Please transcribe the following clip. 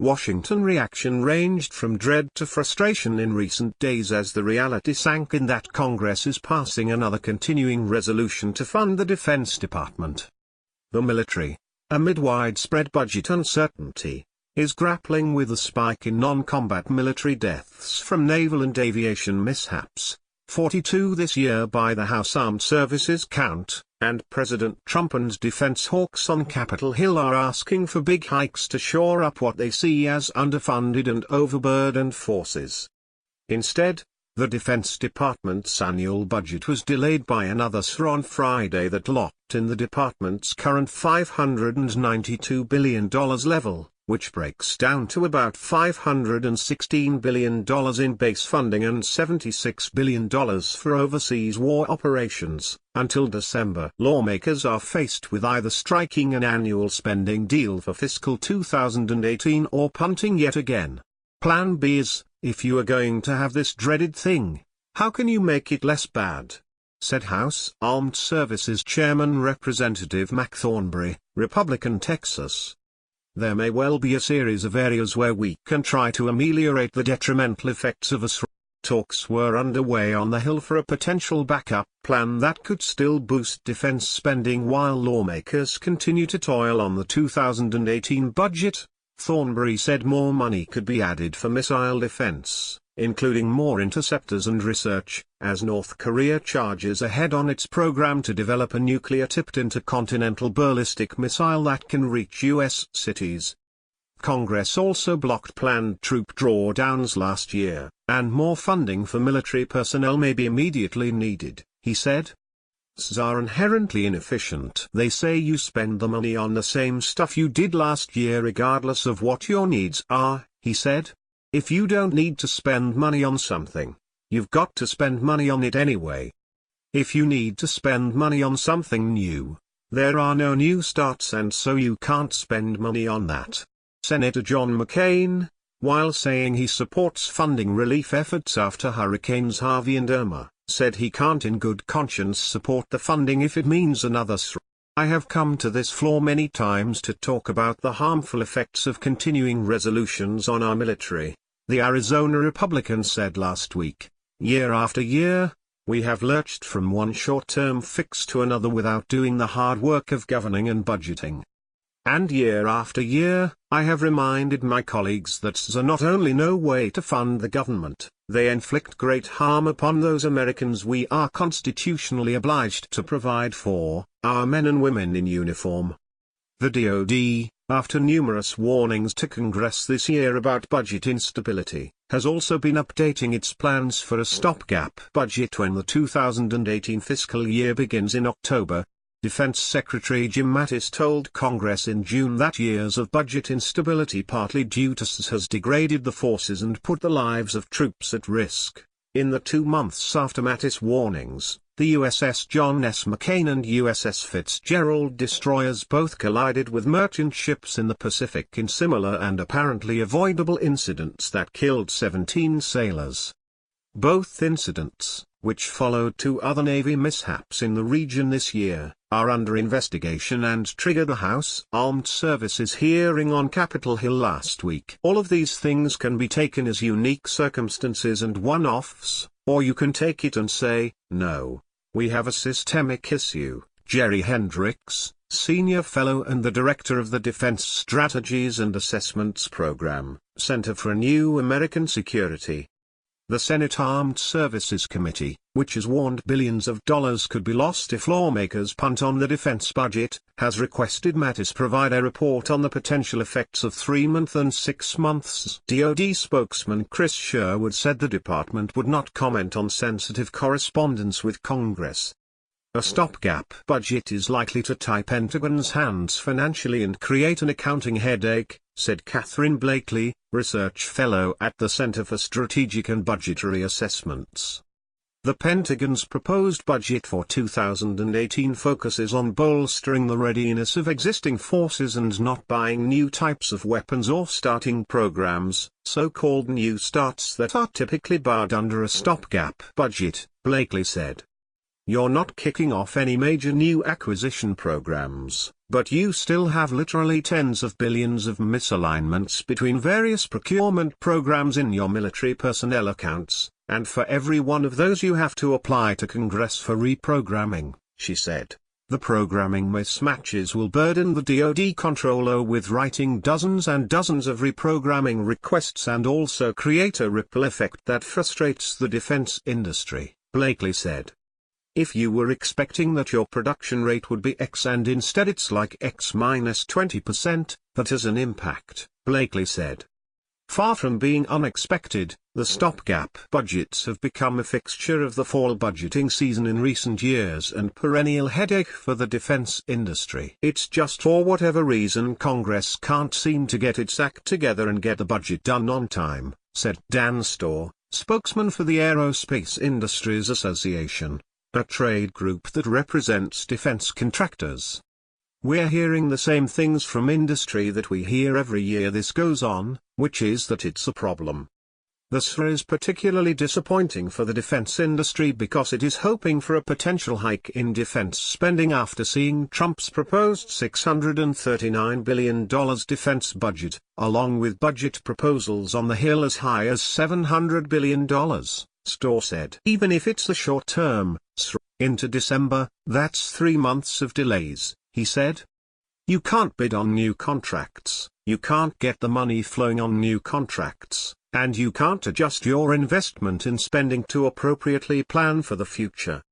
Washington reaction ranged from dread to frustration in recent days as the reality sank in that Congress is passing another continuing resolution to fund the Defense Department. The military, amid widespread budget uncertainty, is grappling with a spike in non-combat military deaths from naval and aviation mishaps, 42 this year by the House Armed Services count, and President Trump and defense hawks on Capitol Hill are asking for big hikes to shore up what they see as underfunded and overburdened forces. Instead, the Defense Department's annual budget was delayed by another SR on Friday that locked in the department's current $592 billion level, which breaks down to about $516 billion in base funding and $76 billion for overseas war operations. Until December, lawmakers are faced with either striking an annual spending deal for fiscal 2018 or punting yet again. Plan B is, if you are going to have this dreaded thing, how can you make it less bad? Said House Armed Services Chairman Representative Mac Thornberry, Republican Texas. There may well be a series of areas where we can try to ameliorate the detrimental effects of a SR. Talks were underway on the Hill for a potential backup plan that could still boost defense spending while lawmakers continue to toil on the 2018 budget. Thornberry said more money could be added for missile defense, including more interceptors and research, as North Korea charges ahead on its program to develop a nuclear-tipped intercontinental ballistic missile that can reach U.S. cities. Congress also blocked planned troop drawdowns last year, and more funding for military personnel may be immediately needed, he said. SRs are inherently inefficient. They say you spend the money on the same stuff you did last year regardless of what your needs are, he said. If you don't need to spend money on something, you've got to spend money on it anyway. If you need to spend money on something new, there are no new starts and so you can't spend money on that. Senator John McCain, while saying he supports funding relief efforts after Hurricanes Harvey and Irma, said he can't in good conscience support the funding if it means another SR. I have come to this floor many times to talk about the harmful effects of continuing resolutions on our military, the Arizona Republican said last week. Year after year, we have lurched from one short-term fix to another without doing the hard work of governing and budgeting. And year after year, I have reminded my colleagues that SRs are not only no way to fund the government, they inflict great harm upon those Americans we are constitutionally obliged to provide for, our men and women in uniform. The DoD, after numerous warnings to Congress this year about budget instability, has also been updating its plans for a stopgap budget when the 2018 fiscal year begins in October. Defense Secretary Jim Mattis told Congress in June that years of budget instability partly due to SRs has degraded the forces and put the lives of troops at risk. In the 2 months after Mattis' warnings, the USS John S. McCain and USS Fitzgerald destroyers both collided with merchant ships in the Pacific in similar and apparently avoidable incidents that killed 17 sailors. Both incidents, which followed 2 other Navy mishaps in the region this year, are under investigation and triggered a House Armed Services hearing on Capitol Hill last week. All of these things can be taken as unique circumstances and one-offs, or you can take it and say, no, we have a systemic issue. Jerry Hendricks, Senior Fellow and the Director of the Defense Strategies and Assessments Program, Center for a New American Security. The Senate Armed Services Committee, which has warned billions of dollars could be lost if lawmakers punt on the defense budget, has requested Mattis provide a report on the potential effects of 3-month and 6 months. DoD spokesman Chris Sherwood said the department would not comment on sensitive correspondence with Congress. A stopgap budget is likely to tie Pentagon's hands financially and create an accounting headache, said Catherine Blakely, research fellow at the Center for Strategic and Budgetary Assessments. The Pentagon's proposed budget for 2018 focuses on bolstering the readiness of existing forces and not buying new types of weapons or starting programs, so-called new starts that are typically barred under a stopgap budget, Blakely said. You're not kicking off any major new acquisition programs, but you still have literally tens of billions of misalignments between various procurement programs in your military personnel accounts, and for every one of those you have to apply to Congress for reprogramming, she said. The programming mismatches will burden the DoD controller with writing dozens and dozens of reprogramming requests and also create a ripple effect that frustrates the defense industry, Blakely said. If you were expecting that your production rate would be X and instead it's like X minus 20%, that has an impact, Blakely said. Far from being unexpected, the stopgap budgets have become a fixture of the fall budgeting season in recent years and perennial headache for the defense industry. It's just for whatever reason Congress can't seem to get its act together and get the budget done on time, said Dan Storr, spokesman for the Aerospace Industries Association, a trade group that represents defense contractors. We're hearing the same things from industry that we hear every year this goes on, which is that it's a problem. This is particularly disappointing for the defense industry because it is hoping for a potential hike in defense spending after seeing Trump's proposed $639 billion defense budget, along with budget proposals on the Hill as high as $700 billion, Storr said. Even if it's the short term, into December, that's 3 months of delays, he said. You can't bid on new contracts, you can't get the money flowing on new contracts, and you can't adjust your investment in spending to appropriately plan for the future.